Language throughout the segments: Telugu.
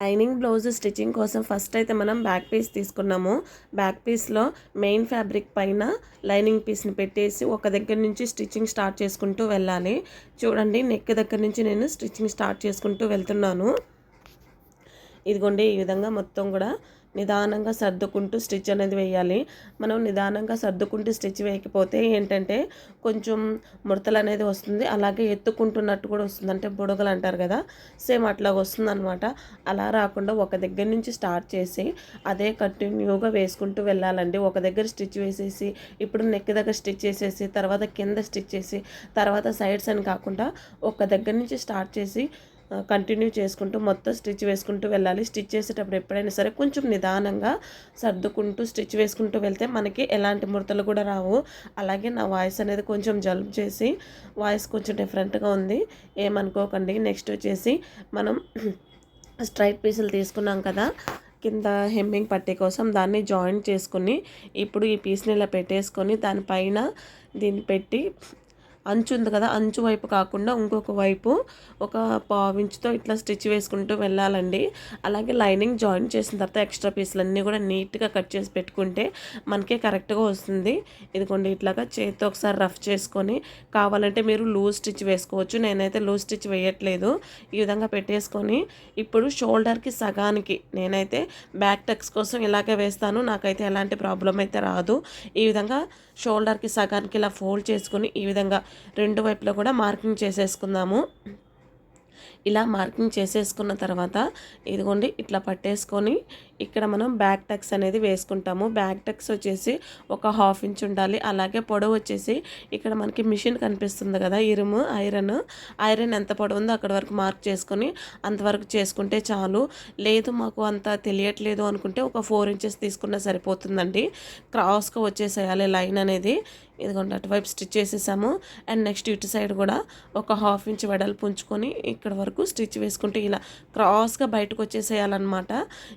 లైనింగ్ బ్లౌజ్ స్టిచ్చింగ్ కోసం ఫస్ట్ అయితే మనం బ్యాక్ పీస్ తీసుకున్నాము. బ్యాక్ పీస్లో మెయిన్ ఫ్యాబ్రిక్ పైన లైనింగ్ పీస్ని పెట్టేసి ఒక దగ్గర నుంచి స్టిచ్చింగ్ స్టార్ట్ చేసుకుంటూ వెళ్ళాలి. చూడండి, నెక్ దగ్గర నుంచి నేను స్టిచ్చింగ్ స్టార్ట్ చేసుకుంటూ వెళ్తున్నాను. ఇదిగోండి, ఈ విధంగా మొత్తం కూడా నిదానంగా సర్దుకుంటూ స్టిచ్ అనేది వేయాలి. మనం నిదానంగా సర్దుకుంటూ స్టిచ్ వేయకపోతే ఏంటంటే కొంచెం ముడతలు అనేది వస్తుంది. అలాగే ఎత్తుకుంటున్నట్టు కూడా వస్తుంది, అంటే బుడగలు అంటారు కదా, సేమ్ అట్లా వస్తుంది అనమాట. అలా రాకుండా ఒక దగ్గర నుంచి స్టార్ట్ చేసి అదే కంటిన్యూగా వేసుకుంటూ వెళ్ళాలండి. ఒక దగ్గర స్టిచ్ వేసేసి ఇప్పుడు నెక్ దగ్గర స్టిచ్ చేసేసి తర్వాత కింద స్టిచ్ చేసి తర్వాత సైడ్స్ అని కాకుండా ఒక దగ్గర నుంచి స్టార్ట్ చేసి కంటిన్యూ చేసుకుంటూ మొత్తం స్టిచ్ వేసుకుంటూ వెళ్ళాలి. స్టిచ్ చేసేటప్పుడు ఎప్పుడైనా సరే కొంచెం నిదానంగా సర్దుకుంటూ స్టిచ్ వేసుకుంటూ వెళ్తే మనకి ఎలాంటి ముడతలు కూడా రావు. అలాగే నా వాయిస్ అనేది కొంచెం జలుబు చేసి వాయిస్ కొంచెం డిఫరెంట్గా ఉంది, ఏమనుకోకండి. నెక్స్ట్ వచ్చేసి మనం స్ట్రైట్ పీసులు తీసుకున్నాం కదా, కింద హెమ్మింగ్ పట్టీ కోసం దాన్ని జాయింట్ చేసుకుని ఇప్పుడు ఈ పీస్ని ఇలా పెట్టేసుకొని దానిపైన దీన్ని పెట్టి అంచు ఉంది కదా, అంచు వైపు కాకుండా ఇంకొక వైపు ఒక పావించుతో ఇట్లా స్టిచ్ వేసుకుంటూ వెళ్ళాలండి. అలాగే లైనింగ్ జాయిన్ చేసిన తర్వాత ఎక్స్ట్రా పీసులన్నీ కూడా నీట్గా కట్ చేసి పెట్టుకుంటే మనకే కరెక్ట్గా వస్తుంది. ఇదిగోండి, ఇట్లాగా చేతితో ఒకసారి రఫ్ చేసుకొని కావాలంటే మీరు లూజ్ స్టిచ్ వేసుకోవచ్చు. నేనైతే లూజ్ స్టిచ్ వేయట్లేదు. ఈ విధంగా పెట్టేసుకొని ఇప్పుడు షోల్డర్కి సగానికి నేనైతే బ్యాక్ టక్స్ కోసం ఇలాగే వేస్తాను. నాకైతే ఎలాంటి ప్రాబ్లం అయితే రాదు. ఈ విధంగా షోల్డర్కి సగానికి ఇలా ఫోల్డ్ చేసుకొని ఈ విధంగా రెండు వైపులా కూడా మార్కింగ్ చేసేసుకుందాము. ఇలా మార్కింగ్ చేసేసుకున్న తర్వాత ఇదిగోండి, ఇట్లా పట్టేసుకొని ఇక్కడ మనం బ్యాక్ టక్స్ అనేది వేసుకుంటాము. బ్యాక్ టక్స్ వచ్చేసి ఒక 1/2 ఇంచ్ ఉండాలి. అలాగే పొడవు వచ్చేసి ఇక్కడ మనకి మిషన్ కనిపిస్తుంది కదా, ఇరుము ఐరన్ ఎంత పొడవు ఉందో అక్కడ వరకు మార్క్ చేసుకొని అంతవరకు చేసుకుంటే చాలు. లేదు మాకు అంత తెలియట్లేదు అనుకుంటే ఒక 4 ఇంచెస్ తీసుకున్నా సరిపోతుందండి. క్రాస్గా వచ్చేసేయాలి లైన్ అనేది. ఇదిగోండి, అటువైపు స్టిచ్ చేసేసాము. అండ్ నెక్స్ట్ ఇటు సైడ్ కూడా ఒక 1/2 ఇంచ్ వెడల్పు ఉంచుకొని ఇక్కడ వరకు స్టిచ్ వేసుకుంటే ఇలా క్రాస్గా బయటకు వచ్చేసేయాలన్నమాట.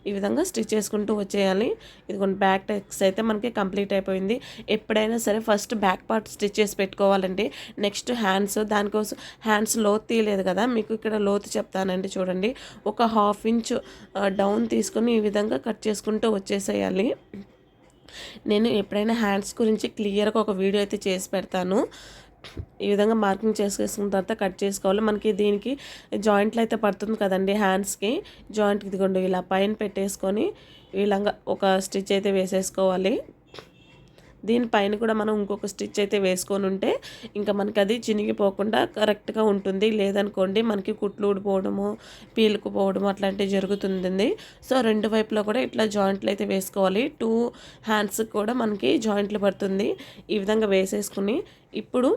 ఈ విధంగా స్టిచ్ చేసుకుంటూ వచ్చేయాలి. ఇదిగోండి, బ్యాక్ టక్స్ అయితే మనకి కంప్లీట్ అయిపోయింది. ఎప్పుడైనా సరే ఫస్ట్ బ్యాక్ పార్ట్ స్టిచ్ చేసి పెట్టుకోవాలండి. నెక్స్ట్ హ్యాండ్స్, దానికోసం హ్యాండ్స్ లోతు తీయలేదు కదా, మీకు ఇక్కడ లోతు చెప్తానండి. చూడండి, ఒక 1/2 ఇంచ్ డౌన్ తీసుకొని ఈ విధంగా కట్ చేసుకుంటూ వచ్చేసేయాలి. నేను ఎప్పుడైనా హ్యాండ్స్ గురించి క్లియర్గా ఒక వీడియో అయితే చేసి పెడతాను. ఈ విధంగా మార్కింగ్ చేసేసుకున్న తర్వాత కట్ చేసుకోవాలి. మనకి దీనికి జాయింట్లు అయితే పడుతుంది కదండి, హ్యాండ్స్కి జాయింట్ ఇదిగోండి ఇలా పైన పెట్టేసుకొని ఈ విధంగా ఒక స్టిచ్ అయితే వేసేసుకోవాలి. దీనిపైన కూడా మనం ఇంకొక స్టిచ్ అయితే వేసుకొని ఉంటే ఇంకా మనకి అది చినిగిపోకుండా కరెక్ట్గా ఉంటుంది. లేదనుకోండి మనకి కుట్లు ఊడిపోవడము, పీలుకుపోవడము అట్లాంటివి జరుగుతుంది. సో రెండు వైపులో కూడా ఇట్లా జాయింట్లు అయితే వేసుకోవాలి. 2 హ్యాండ్స్ కూడా మనకి జాయింట్లు పడుతుంది. ఈ విధంగా వేసేసుకుని ఇప్పుడు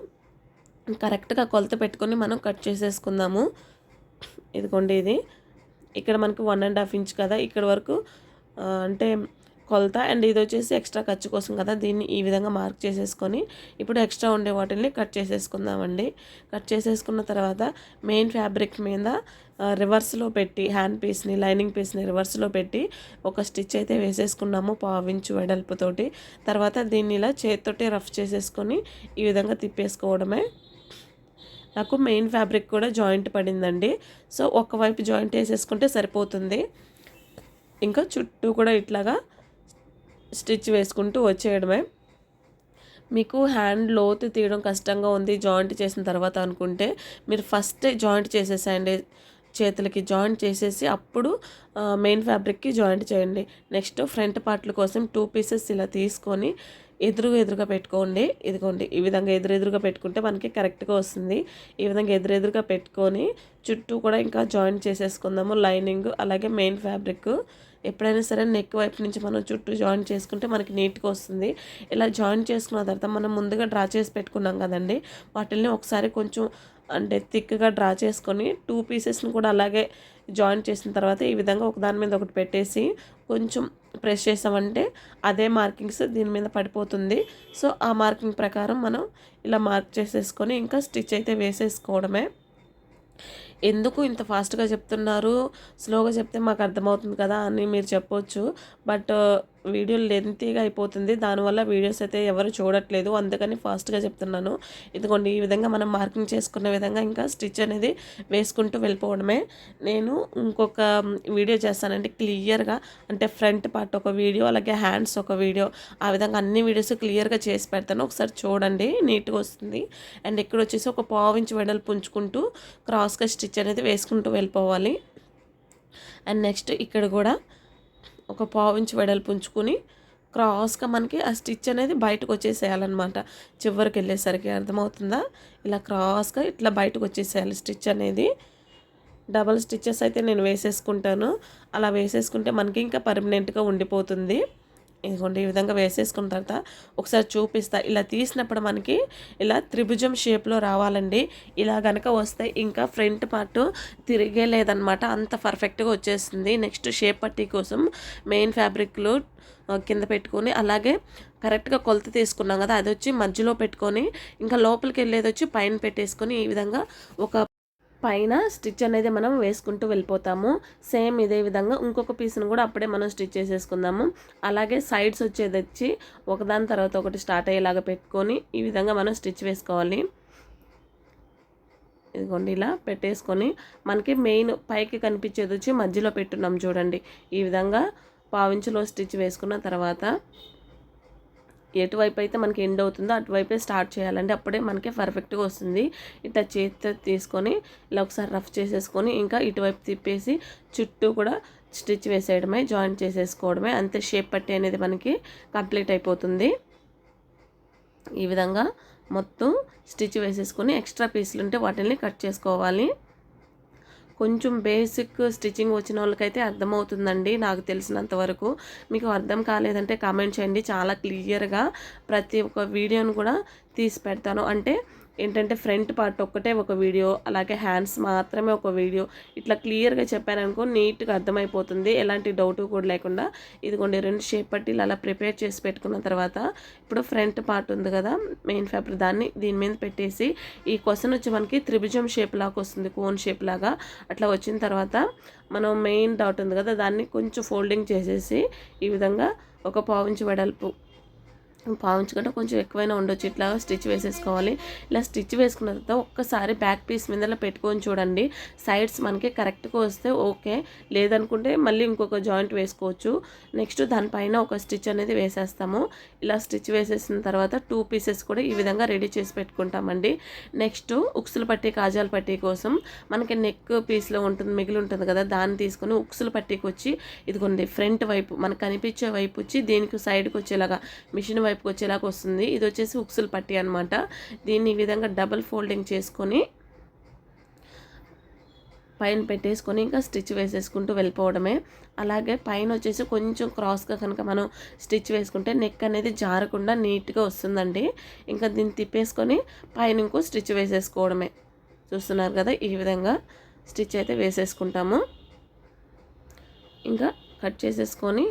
కరెక్ట్గా కొలత పెట్టుకొని మనం కట్ చేసేసుకుందాము. ఇదిగోండి, ఇది ఇక్కడ మనకు 1.5 ఇంచ్ కదా, ఇక్కడ వరకు అంటే కొలత. అండ్ ఇది వచ్చేసి ఎక్స్ట్రా ఖర్చు కోసం కదా, దీన్ని ఈ విధంగా మార్క్ చేసేసుకొని ఇప్పుడు ఎక్స్ట్రా ఉండే వాటిని కట్ చేసేసుకుందామండి. కట్ చేసేసుకున్న తర్వాత మెయిన్ ఫ్యాబ్రిక్ మీద రివర్స్లో పెట్టి హ్యాండ్ పీస్ని, లైనింగ్ పీస్ని రివర్స్లో పెట్టి ఒక స్టిచ్ అయితే వేసేసుకున్నాము 1/2 ఇంచ్ వెడల్పుతోటి. తర్వాత దీన్ని ఇలా చేతితోటి రఫ్ చేసేసుకొని ఈ విధంగా తిప్పేసుకోవడమే. నాకు మెయిన్ ఫ్యాబ్రిక్ కూడా జాయింట్ పడిందండి. సో ఒకవైపు జాయింట్ వేసేసుకుంటే సరిపోతుంది. ఇంకా చుట్టూ కూడా ఇట్లాగా స్టిచ్ వేసుకుంటూ వచ్చేయడమే. మీకు హ్యాండ్ లోతు తీయడం కష్టంగా ఉంది జాయింట్ చేసిన తర్వాత అనుకుంటే మీరు ఫస్ట్ జాయింట్ చేసేసేయండి. చేతులకి జాయింట్ చేసేసి అప్పుడు మెయిన్ ఫ్యాబ్రిక్కి జాయింట్ చేయండి. నెక్స్ట్ ఫ్రంట్ పార్ట్ల కోసం 2 పీసెస్ ఇలా తీసుకొని ఎదురుగా పెట్టుకోండి. ఇదిగోండి, ఈ విధంగా ఎదురుగా పెట్టుకుంటే మనకి కరెక్ట్గా వస్తుంది. ఈ విధంగా ఎదురుగా పెట్టుకొని చుట్టూ కూడా ఇంకా జాయింట్ చేసేసుకుందాము. లైనింగ్ అలాగే మెయిన్ ఫ్యాబ్రిక్ ఎప్పుడైనా సరే నెక్ వైపు నుంచి మనం చుట్టూ జాయింట్ చేసుకుంటే మనకి నీట్గా వస్తుంది. ఇలా జాయింట్ చేసుకున్న తర్వాత మనం ముందుగా డ్రా చేసి పెట్టుకున్నాం కదండి, వాటిల్ని ఒకసారి కొంచెం అంటే థిక్గా డ్రా చేసుకొని 2 పీసెస్ని కూడా అలాగే జాయింట్ చేసిన తర్వాత ఈ విధంగా ఒకదాని మీద ఒకటి పెట్టేసి కొంచెం ప్రెస్ చేసామంటే అదే మార్కింగ్స్ దీని మీద పడిపోతుంది. సో ఆ మార్కింగ్ ప్రకారం మనం ఇలా మార్క్ చేసేసుకొని ఇంకా స్టిచ్ అయితే వేసేసుకోవడమే. ఎందుకు ఇంత ఫాస్ట్గా చెప్తున్నారు, స్లోగా చెప్తే మాకు అర్థమవుతుంది కదా అని మీరు చెప్పొచ్చు. బట్ వీడియో లెంతీగా అయిపోతుంది. దానివల్ల వీడియోస్ అయితే ఎవరు చూడట్లేదు. అందుకని ఫాస్ట్గా చెప్తున్నాను. ఇదిగోండి ఈ విధంగా మనం మార్కింగ్ చేసుకున్న విధంగా ఇంకా స్టిచ్ అనేది వేసుకుంటూ వెళ్ళిపోవడమే. నేను ఇంకొక వీడియో చేస్తానండి క్లియర్గా, అంటే ఫ్రంట్ పార్ట్ ఒక వీడియో, అలాగే హ్యాండ్స్ ఒక వీడియో, ఆ విధంగా అన్ని వీడియోస్ క్లియర్గా చేసి పెడతాను. ఒకసారి చూడండి, నీట్గా వస్తుంది. అండ్ ఇక్కడ వచ్చేసి ఒక పావించి వెడల్పు ఉంచుకుంటూ క్రాస్గా స్టిచ్ అనేది వేసుకుంటూ వెళ్ళిపోవాలి. అండ్ నెక్స్ట్ ఇక్కడ కూడా ఒక పావించి వెడల్పు ఉంచుకుని క్రాస్గా మనకి ఆ స్టిచ్ అనేది బయటకు వచ్చేసేయాలన్నమాట. చివరికి వెళ్ళేసరికి అర్థమవుతుందా? ఇలా క్రాస్గా ఇట్లా బయటకు వచ్చేసేయాలి స్టిచ్ అనేది. డబల్ స్టిచ్చెస్ అయితే నేను వేసేసుకుంటాను. అలా వేసేసుకుంటే మనకి ఇంకా పర్మనెంట్గా ఉండిపోతుంది. ఇదిగోండి ఈ విధంగా వేసేసుకున్న తర్వాత ఒకసారి చూపిస్తా. ఇలా తీసినప్పుడు మనకి ఇలా త్రిభుజం షేప్లో రావాలండి. ఇలా కనుక వస్తే ఇంకా ఫ్రంట్ పార్ట్ తిరిగే లేదనమాట, అంత పర్ఫెక్ట్గా వచ్చేస్తుంది. నెక్స్ట్ షేప్ పట్టీ కోసం మెయిన్ ఫ్యాబ్రిక్లో కింద పెట్టుకొని, అలాగే కరెక్ట్గా కొలత తీసుకున్నాం కదా, అది వచ్చి మధ్యలో పెట్టుకొని, ఇంకా లోపలికి వెళ్ళేది వచ్చి పైన పెట్టేసుకొని ఈ విధంగా ఒక పైన స్టిచ్ అనేది మనం వేసుకుంటూ వెళ్ళిపోతాము. సేమ్ ఇదే విధంగా ఇంకొక పీస్ని కూడా అప్పుడే మనం స్టిచ్ చేసేసుకుందాము. అలాగే సైడ్స్ వచ్చేది వచ్చి ఒకదాని తర్వాత ఒకటి స్టార్ట్ అయ్యేలాగా పెట్టుకొని ఈ విధంగా మనం స్టిచ్ వేసుకోవాలి. ఇదిగోండి ఇలా పెట్టేసుకొని మనకి మెయిన్ పైకి కనిపించేది వచ్చి మధ్యలో పెట్టున్నాం చూడండి. ఈ విధంగా పావించులో స్టిచ్ వేసుకున్న తర్వాత ఎటువైపు అయితే మనకి ఎండ్ అవుతుందో అటువైపే స్టార్ట్ చేయాలండి. అప్పుడే మనకి పర్ఫెక్ట్గా వస్తుంది. ఇట్లా చేతితో తీసుకొని ఇలా ఒకసారి రఫ్ చేసేసుకొని ఇంకా ఇటువైపు తిప్పేసి చుట్టూ కూడా స్టిచ్ వేసేయడమే, జాయింట్ చేసేసుకోవడమే. అంతే, షేప్ పట్టి అనేది మనకి కంప్లీట్ అయిపోతుంది. ఈ విధంగా మొత్తం స్టిచ్ వేసేసుకొని ఎక్స్ట్రా పీసులు ఉంటే వాటిని కట్ చేసుకోవాలి. కొంచెం బేసిక్ స్టిచ్చింగ్ వచ్చిన వాళ్ళకైతే అర్థమవుతుందండి నాకు తెలిసినంత వరకు. మీకు అర్థం కాలేదంటే కామెంట్ చేయండి. చాలా క్లియర్గా ప్రతి ఒక్క వీడియోను కూడా తీసి పెడతాను. అంటే ఏంటంటే ఫ్రంట్ పార్ట్ ఒక్కటే ఒక వీడియో, అలాగే హ్యాండ్స్ మాత్రమే ఒక వీడియో, ఇట్లా క్లియర్గా చెప్పాననుకో నీట్గా అర్థమైపోతుంది, ఎలాంటి డౌట్ కూడా లేకుండా. ఇదిగోండి 2 షేప్ పట్టీలు అలా ప్రిపేర్ చేసి పెట్టుకున్న తర్వాత ఇప్పుడు ఫ్రంట్ పార్ట్ ఉంది కదా మెయిన్ ఫ్యాబ్రిక్, దాన్ని దీని మీద పెట్టేసి ఈ క్వశ్చన్ వచ్చి మనకి త్రిభుజం షేప్ లాగా వస్తుంది, కోన్ షేప్ లాగా. అట్లా వచ్చిన తర్వాత మనం మెయిన్ డాట్ ఉంది కదా దాన్ని కొంచెం ఫోల్డింగ్ చేసేసి ఈ విధంగా ఒక పావించి వెడల్పు, పావించు కంటే కొంచెం ఎక్కువైనా ఉండొచ్చు, ఇట్లా స్టిచ్ వేసేసుకోవాలి. ఇలా స్టిచ్ వేసుకున్న తర్వాత ఒక్కసారి బ్యాక్ పీస్ మీద పెట్టుకొని చూడండి. సైడ్స్ మనకి కరెక్ట్గా వస్తే ఓకే, లేదనుకుంటే మళ్ళీ ఇంకొక జాయింట్ వేసుకోవచ్చు. నెక్స్ట్ దానిపైన ఒక స్టిచ్ అనేది వేసేస్తాము. ఇలా స్టిచ్ వేసేసిన తర్వాత 2 పీసెస్ కూడా ఈ విధంగా రెడీ చేసి పెట్టుకుంటామండి. నెక్స్ట్ ఉక్సులు పట్టీ, కాజాల పట్టీ కోసం మనకి నెక్ పీస్లో ఉంటుంది, మిగిలి ఉంటుంది కదా, దాన్ని తీసుకొని ఉక్సులు పట్టీకి వచ్చి ఇదిగోండి ఫ్రంట్ వైపు మనకు కనిపించే వైపు వచ్చి దీనికి సైడ్కి వచ్చేలాగా మిషన్ వైపుకి వచ్చేలాగా వస్తుంది. ఇది వచ్చేసి ఉక్సులు పట్టీ అనమాట. దీన్ని ఈ విధంగా డబల్ ఫోల్డింగ్ చేసుకొని పైన పెట్టేసుకొని ఇంకా స్టిచ్ వేసేసుకుంటూ వెళ్ళిపోవడమే. అలాగే పైన వచ్చేసి కొంచెం క్రాస్గా కనుక మనం స్టిచ్ వేసుకుంటే నెక్ అనేది జారకుండా నీట్గా వస్తుందండి. ఇంకా దీన్ని తిప్పేసుకొని పైన ఇంకో స్టిచ్ వేసేసుకోవడమే. చూస్తున్నారు కదా, ఈ విధంగా స్టిచ్ అయితే వేసేసుకుంటాము. ఇంకా కట్ చేసేసుకొని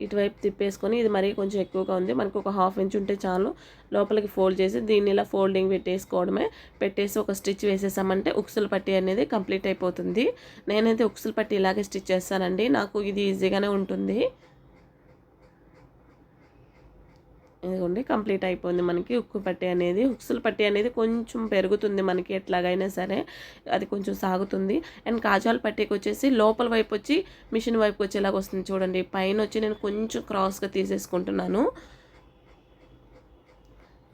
ఇటువైపు తిప్పేసుకొని, ఇది మరీ కొంచెం ఎక్కువగా ఉంది, మనకు ఒక 1/2 ఇంచ్ ఉంటే చాలు, లోపలికి ఫోల్డ్ చేసి దీన్ని ఇలా ఫోల్డింగ్ పెట్టేసుకోవడమే. పెట్టేసి ఒక స్టిచ్ వేసేసామంటే ఉక్సులు పట్టీ అనేది కంప్లీట్ అయిపోతుంది. నేనైతే ఉక్సులు పట్టీ ఇలాగే స్టిచ్ చేస్తానండి, నాకు ఇది ఈజీగానే ఉంటుంది. ఇదిగోండి కంప్లీట్ అయిపోయింది మనకి ఉక్కు పట్టీ అనేది. ఉక్సుల పట్టీ అనేది కొంచెం పెరుగుతుంది మనకి, ఎట్లాగైనా సరే అది కొంచెం సాగుతుంది. అండ్ కాజాల పట్టీకి వచ్చేసి లోపల వైపు వచ్చి మిషన్ వైపు వచ్చేలాగా వస్తుంది చూడండి. పైన వచ్చి నేను కొంచెం క్రాస్గా తీసేసుకుంటున్నాను,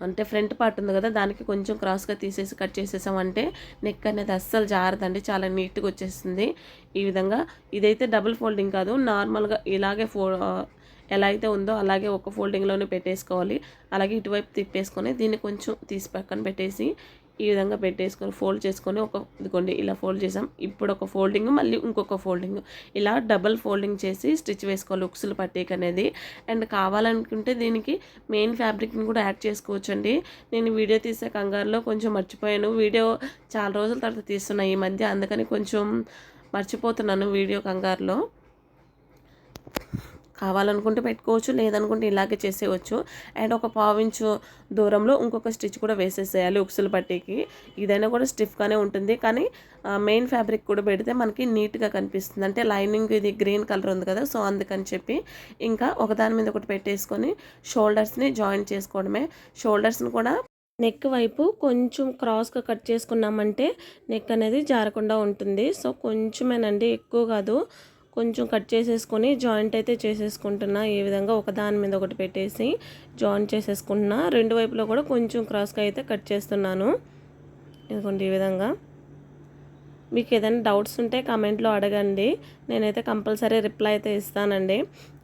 అంటే ఫ్రంట్ పార్ట్ ఉంది కదా దానికి కొంచెం క్రాస్గా తీసేసి కట్ చేసేసామంటే నెక్ అనేది అస్సలు జారదండి, చాలా నీట్గా వచ్చేస్తుంది. ఈ విధంగా ఇదైతే డబుల్ ఫోల్డింగ్ కాదు, నార్మల్గా ఇలాగే ఎలా అయితే ఉందో అలాగే ఒక ఫోల్డింగ్లోనే పెట్టేసుకోవాలి. అలాగే ఇటువైపు తిప్పేసుకొని దీన్ని కొంచెం తీసి పక్కన పెట్టేసి ఈ విధంగా పెట్టేసుకొని ఫోల్డ్ చేసుకొని ఇదిగోండి ఇలా ఫోల్డ్ చేసాం. ఇప్పుడు ఒక ఫోల్డింగ్, మళ్ళీ ఇంకొక ఫోల్డింగ్, ఇలా డబల్ ఫోల్డింగ్ చేసి స్టిచ్ వేసుకోవాలి ఉక్సులు పట్టీకి అనేది. అండ్ కావాలనుకుంటే దీనికి మెయిన్ ఫ్యాబ్రిక్ని కూడా యాడ్ చేసుకోవచ్చండి. నేను వీడియో తీసే కంగారులో కొంచెం మర్చిపోయాను, వీడియో చాలా రోజుల తర్వాత తీస్తున్నా ఈ మధ్య, అందుకని కొంచెం మర్చిపోతున్నాను వీడియో కంగారులో. కావాలనుకుంటే పెట్టుకోవచ్చు, లేదనుకుంటే ఇలాగే చేసేయచ్చు. అండ్ ఒక పావించు దూరంలో ఇంకొక స్టిచ్ కూడా వేసేసేయాలి ఉక్సులు పట్టీకి. ఇదైనా కూడా స్టిఫ్గానే ఉంటుంది, కానీ మెయిన్ ఫ్యాబ్రిక్ కూడా పెడితే మనకి నీట్గా కనిపిస్తుంది. అంటే లైనింగ్ ఇది గ్రీన్ కలర్ ఉంది కదా, సో అందుకని చెప్పి ఇంకా ఒకదాని మీద ఒకటి పెట్టేసుకొని షోల్డర్స్ని జాయిన్ చేసుకోవడమే. షోల్డర్స్ని కూడా నెక్ వైపు కొంచెం క్రాస్గా కట్ చేసుకున్నామంటే నెక్ అనేది జారకుండా ఉంటుంది. సో కొంచెమేనండి, ఎక్కువ కాదు, కొంచెం కట్ చేసేసుకొని జాయింట్ అయితే చేసేసుకుంటున్నా. ఈ విధంగా ఒకదాని మీద ఒకటి పెట్టేసి జాయింట్ చేసేసుకుంటున్నా. రెండు వైపులో కూడా కొంచెం క్రాస్గా అయితే కట్ చేస్తున్నాను. ఇదిగోండి ఈ విధంగా. మీకు ఏదైనా డౌట్స్ ఉంటే కామెంట్లో అడగండి, నేనైతే కంపల్సరీ రిప్లై అయితే ఇస్తానండి.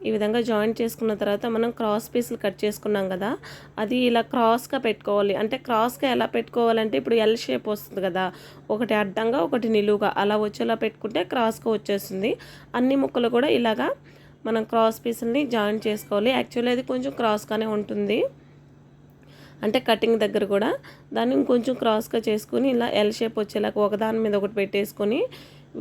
ఈ విధంగా జాయింట్ చేసుకున్న తర్వాత మనం క్రాస్ పీసులు కట్ చేసుకున్నాం కదా, అది ఇలా క్రాస్గా పెట్టుకోవాలి. అంటే క్రాస్గా ఎలా పెట్టుకోవాలంటే ఇప్పుడు ఎల్ షేప్ వస్తుంది కదా, ఒకటి అడ్డంగా ఒకటి నిలువుగా అలా వచ్చేలా పెట్టుకుంటే క్రాస్గా వచ్చేస్తుంది. అన్ని ముక్కలు కూడా ఇలాగా మనం క్రాస్ పీసుల్ని జాయింట్ చేసుకోవాలి. యాక్చువల్లీ అది కొంచెం క్రాస్గానే ఉంటుంది, అంటే కటింగ్ దగ్గర కూడా దాన్ని ఇంకొంచెం క్రాస్గా చేసుకుని ఇలా ఎల్ షేప్ వచ్చేలాగా ఒకదాని మీద ఒకటి పెట్టేసుకొని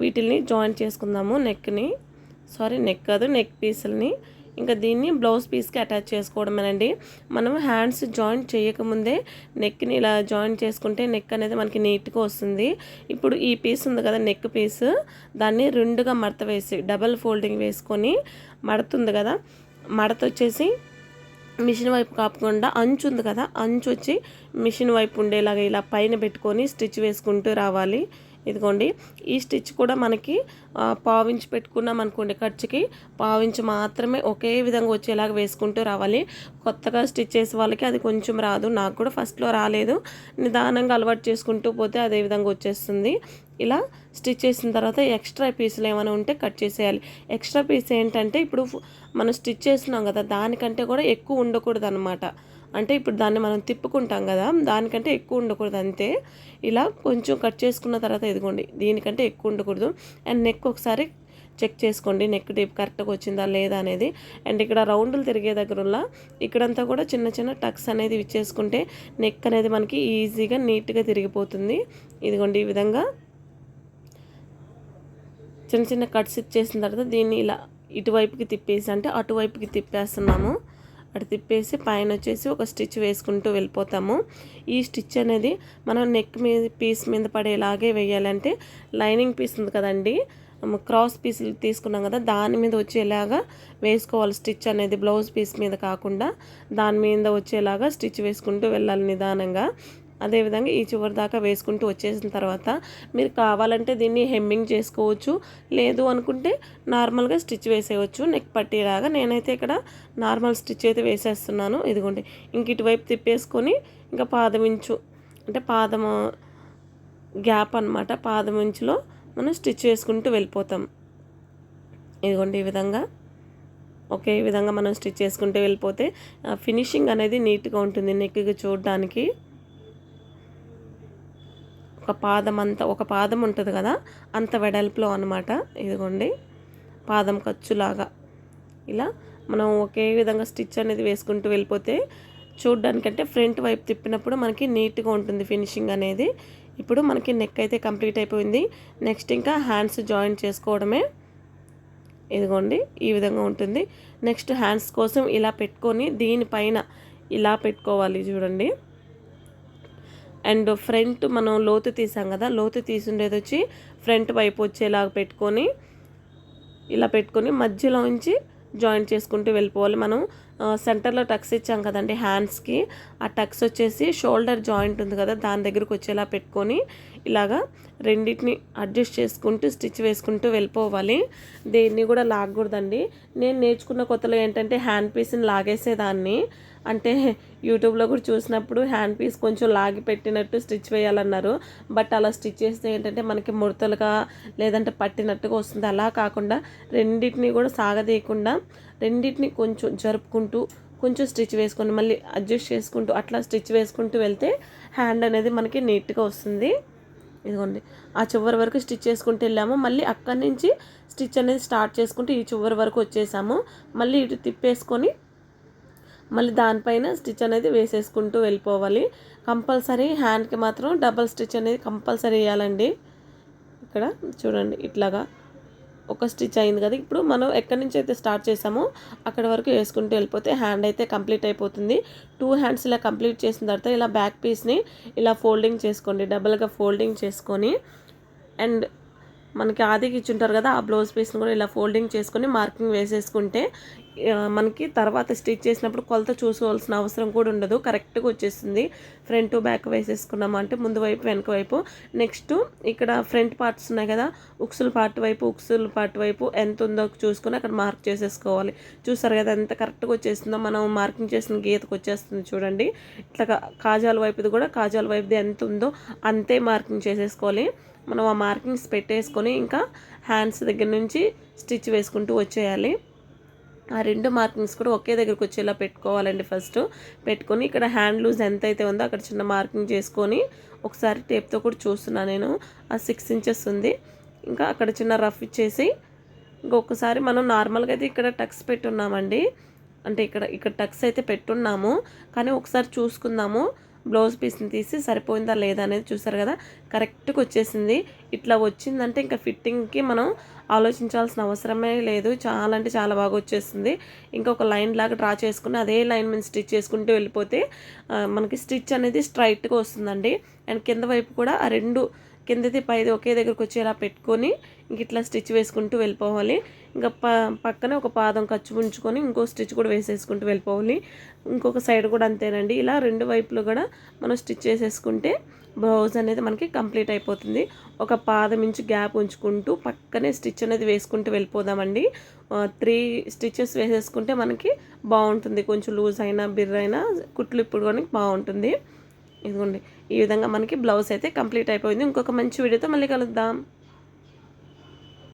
వీటిల్ని జాయింట్ చేసుకుందాము. నెక్ కాదు, నెక్ పీసుల్ని. ఇంకా దీన్ని బ్లౌజ్ పీస్కి అటాచ్ చేసుకోవడమేనండి. మనం హ్యాండ్స్ జాయింట్ చేయకముందే నెక్ని ఇలా జాయింట్ చేసుకుంటే నెక్ అనేది మనకి నీట్గా వస్తుంది. ఇప్పుడు ఈ పీస్ ఉంది కదా, నెక్ పీస్, దాన్ని రెండుగా మడత వేసి డబల్ ఫోల్డింగ్ వేసుకొని మడుతుంది కదా, మడత వచ్చేసి మిషన్ వైపు కాకుండా అంచు ఉంది కదా, అంచు వచ్చి మిషన్ వైపు ఉండేలాగా ఇలా పైన పెట్టుకొని స్టిచ్ వేసుకుంటూ రావాలి. ఇదిగోండి ఈ స్టిచ్ కూడా మనకి పావించి పెట్టుకున్నాం అనుకోండి, ఖర్చుకి పావించి మాత్రమే ఒకే విధంగా వచ్చేలాగా వేసుకుంటూ రావాలి. కొత్తగా స్టిచ్ చేసే వాళ్ళకి అది కొంచెం రాదు, నాకు కూడా ఫస్ట్లో రాలేదు. నిదానంగా అలవాటు చేసుకుంటూ పోతే అదే విధంగా వచ్చేస్తుంది. ఇలా స్టిచ్ చేసిన తర్వాత ఎక్స్ట్రా పీసులు ఏమైనా ఉంటే కట్ చేసేయాలి. ఎక్స్ట్రా పీస్ ఏంటంటే ఇప్పుడు మనం స్టిచ్ చేస్తున్నాం కదా, దానికంటే కూడా ఎక్కువ ఉండకూడదు అనమాట. అంటే ఇప్పుడు దాన్ని మనం తిప్పుకుంటాం కదా, దానికంటే ఎక్కువ ఉండకూడదు అంతే. ఇలా కొంచెం కట్ చేసుకున్న తర్వాత ఇదిగోండి దీనికంటే ఎక్కువ ఉండకూడదు. అండ్ నెక్ ఒకసారి చెక్ చేసుకోండి, నెక్ డీప్ కరెక్ట్గా వచ్చిందా లేదా అనేది. అండ్ ఇక్కడ రౌండ్లు తిరిగే దగ్గరలో ఇక్కడంతా కూడా చిన్న చిన్న టక్స్ అనేది ఇచ్చేసుకుంటే నెక్ అనేది మనకి ఈజీగా నీట్గా తిరిగిపోతుంది. ఇదిగోండి ఈ విధంగా చిన్న చిన్న కట్స్ ఇచ్చేసిన తర్వాత దీన్ని ఇలా ఇటువైపుకి తిప్పేసి, అంటే అటువైపుకి తిప్పేస్తున్నాము. అటు తిప్పేసి పైన వచ్చేసి ఒక స్టిచ్ వేసుకుంటూ వెళ్ళిపోతాము. ఈ స్టిచ్ అనేది మనం నెక్ మీద పీస్ మీద పడేలాగే వేయాలంటే లైనింగ్ పీస్ ఉంది కదండి, క్రాస్ పీసులు తీసుకున్నాం కదా, దాని మీద వచ్చేలాగా వేసుకోవాలి స్టిచ్ అనేది. బ్లౌజ్ పీస్ మీద కాకుండా దాని మీద వచ్చేలాగా స్టిచ్ వేసుకుంటూ వెళ్ళాలి నిదానంగా. అదేవిధంగా ఈ చివరి దాకా వేసుకుంటూ వచ్చేసిన తర్వాత మీరు కావాలంటే దీన్ని హెమ్మింగ్ చేసుకోవచ్చు, లేదు అనుకుంటే నార్మల్గా స్టిచ్ వేసేయవచ్చు నెక్ పట్టేలాగా. నేనైతే ఇక్కడ నార్మల్ స్టిచ్ అయితే వేసేస్తున్నాను. ఇదిగోండి ఇంక ఇటువైపు తిప్పేసుకొని ఇంకా పాదమించు, అంటే పాదము గ్యాప్ అనమాట, పాదమించులో మనం స్టిచ్ వేసుకుంటూ వెళ్ళిపోతాం. ఇదిగోండి ఈ విధంగా ఒకే విధంగా మనం స్టిచ్ చేసుకుంటూ వెళ్ళిపోతే ఫినిషింగ్ అనేది నీట్గా ఉంటుంది నెక్కి చూడడానికి. ఒక పాదం ఉంటుంది కదా, అంత వెడల్పులో అనమాట. ఇదిగోండి పాదం ఖర్చులాగా ఇలా మనం ఒకే విధంగా స్టిచ్ అనేది వేసుకుంటూ వెళ్ళిపోతే చూడడానికంటే ఫ్రంట్ వైపు తిప్పినప్పుడు మనకి నీట్గా ఉంటుంది ఫినిషింగ్ అనేది. ఇప్పుడు మనకి నెక్ అయితే కంప్లీట్ అయిపోయింది. నెక్స్ట్ ఇంకా హ్యాండ్స్ జాయిన్ చేసుకోవడమే. ఇదిగోండి ఈ విధంగా ఉంటుంది. నెక్స్ట్ హ్యాండ్స్ కోసం ఇలా పెట్టుకొని దీనిపైన ఇలా పెట్టుకోవాలి చూడండి. అండ్ ఫ్రంట్ మనం లోతు తీసాం కదా, లోతు తీసుండేది వచ్చి ఫ్రంట్ వైపు వచ్చేలాగా పెట్టుకొని ఇలా పెట్టుకొని మధ్యలో నుంచి జాయింట్ చేసుకుంటూ వెళ్ళిపోవాలి. మనం సెంటర్లో టక్స్ ఇచ్చాం కదండి హ్యాండ్స్కి, ఆ టక్స్ వచ్చేసి షోల్డర్ జాయింట్ ఉంది కదా దాని దగ్గరకు వచ్చేలా పెట్టుకొని ఇలాగా రెండింటిని అడ్జస్ట్ చేసుకుంటూ స్టిచ్ వేసుకుంటూ వెళ్ళిపోవాలి. దేన్ని కూడా లాగకూడదండి. నేను నేర్చుకున్న కొత్తలో ఏంటంటే హ్యాండ్ పీస్ని లాగేసేదాన్ని. అంటే యూట్యూబ్లో కూడా చూసినప్పుడు హ్యాండ్ పీస్ కొంచెం లాగి పెట్టినట్టు స్టిచ్ వేయాలన్నారు. బట్ అలా స్టిచ్ చేస్తే ఏంటంటే మనకి ముడతలుగా లేదంటే పట్టినట్టుగా వస్తుంది. అలా కాకుండా రెండింటిని కూడా సాగదీయకుండా రెండింటిని కొంచెం జరుపుకుంటూ కొంచెం స్టిచ్ వేసుకొని మళ్ళీ అడ్జస్ట్ చేసుకుంటూ అట్లా స్టిచ్ వేసుకుంటూ వెళ్తే హ్యాండ్ అనేది మనకి నీట్గా వస్తుంది. ఇదిగోండి ఆ చివరి వరకు స్టిచ్ చేసుకుంటూ వెళ్ళాము. మళ్ళీ అక్కడి నుంచి స్టిచ్ అనేది స్టార్ట్ చేసుకుంటూ ఈ చివరి వరకు వచ్చేసాము. మళ్ళీ ఇటు తిప్పేసుకొని మళ్ళీ దానిపైన స్టిచ్ అనేది వేసేసుకుంటూ వెళ్ళిపోవాలి. కంపల్సరీ హ్యాండ్కి మాత్రం డబల్ స్టిచ్ అనేది కంపల్సరీ వేయాలండి. ఇక్కడ చూడండి ఇట్లాగా ఒక స్టిచ్ అయింది కదా. ఇప్పుడు మనం ఎక్కడి నుంచి అయితే స్టార్ట్ చేసామో అక్కడ వరకు వేసుకుంటూ వెళ్ళిపోతే హ్యాండ్ అయితే కంప్లీట్ అయిపోతుంది. 2 హ్యాండ్స్ ఇలా కంప్లీట్ చేసిన తర్వాత ఇలా బ్యాక్ పీస్ని ఇలా ఫోల్డింగ్ చేసుకోండి, డబుల్గా ఫోల్డింగ్ చేసుకొని. అండ్ మనకి ఆదికి ఇచ్చుంటారు కదా, ఆ బ్లౌజ్ పీస్ని కూడా ఇలా ఫోల్డింగ్ చేసుకొని మార్కింగ్ వేసేసుకుంటే మనకి తర్వాత స్టిచ్ చేసినప్పుడు కొలత చూసుకోవాల్సిన అవసరం కూడా ఉండదు, కరెక్ట్గా వచ్చేస్తుంది. ఫ్రంట్ బ్యాక్ వేసేసుకున్నాము అంటే ముందు వైపు వెనక వైపు. నెక్స్ట్ ఇక్కడ ఫ్రంట్ పార్ట్స్ ఉన్నాయి కదా, ఉక్సుల పార్ట్ వైపు ఎంత ఉందో చూసుకొని అక్కడ మార్క్ చేసేసుకోవాలి. చూసారు కదా ఎంత కరెక్ట్గా వచ్చేస్తుందో, మనం మార్కింగ్ చేసిన గీతకు వచ్చేస్తుంది చూడండి. ఇట్లా కాజాల వైపుది కూడా కాజాల వైపుది ఎంత ఉందో అంతే మార్కింగ్ చేసేసుకోవాలి. మనం ఆ మార్కింగ్స్ పెట్టేసుకొని ఇంకా హ్యాండ్స్ దగ్గర నుంచి స్టిచ్ వేసుకుంటూ వచ్చేయాలి. ఆ 2 మార్కింగ్స్ కూడా ఒకే దగ్గరికి వచ్చేలా పెట్టుకోవాలండి. ఫస్ట్ పెట్టుకొని ఇక్కడ హ్యాండ్ లూజ్ ఎంత అయితే ఉందో అక్కడ చిన్న మార్కింగ్ చేసుకొని ఒకసారి టేప్తో కూడా చూస్తున్నాను నేను. ఆ 6 ఇంచెస్ ఉంది. ఇంకా అక్కడ చిన్న రఫ్ ఇచ్చేసి ఇంకొకసారి మనం నార్మల్గా అయితే ఇక్కడ టక్స్ పెట్టున్నామండి, అంటే ఇక్కడ టక్స్ అయితే పెట్టున్నాము. కానీ ఒకసారి చూసుకుందాము బ్లౌజ్ పీస్ని తీసి సరిపోయిందా లేదా అనేది. చూసారు కదా కరెక్ట్గా వచ్చేసింది. ఇట్లా వచ్చిందంటే ఇంకా ఫిట్టింగ్కి మనం ఆలోచించాల్సిన అవసరమే లేదు, చాలా అంటే చాలా బాగా వచ్చేస్తుంది. ఇంకొక లైన్ లాగా డ్రా చేసుకుని అదే లైన్ మీద స్టిచ్ చేసుకుంటూ వెళ్ళిపోతే మనకి స్టిచ్ అనేది స్ట్రైట్గా వస్తుందండి. అండ్ కింద వైపు కూడా ఆ 2 కిందది పైది ఒకే దగ్గరకు వచ్చేలా పెట్టుకొని ఇంక ఇట్లా స్టిచ్ వేసుకుంటూ వెళ్ళిపోవాలి. ఇంకా పక్కనే ఒక పాదం ఖర్చు ఉంచుకొని ఇంకో స్టిచ్ కూడా వేసేసుకుంటూ వెళ్ళిపోవాలి. ఇంకొక సైడ్ కూడా అంతేనండి. ఇలా 2 వైపులు కూడా మనం స్టిచ్ చేసేసుకుంటే బ్లౌజ్ అనేది మనకి కంప్లీట్ అయిపోతుంది. ఒక పాదం ఇంచు గ్యాప్ ఉంచుకుంటూ పక్కనే స్టిచ్ అనేది వేసుకుంటూ వెళ్ళిపోదామండి. 3 స్టిచెస్ వేసేసుకుంటే మనకి బాగుంటుంది. కొంచెం లూజ్ అయినా బిర్ర అయినా కుట్లు ఇప్పుడు కానీ బాగుంటుంది. ఇదిగోండి ఈ విధంగా మనకి బ్లౌజ్ అయితే కంప్లీట్ అయిపోయింది. ఇంకొక మంచి వీడియోతో మళ్ళీ కలుద్దాం.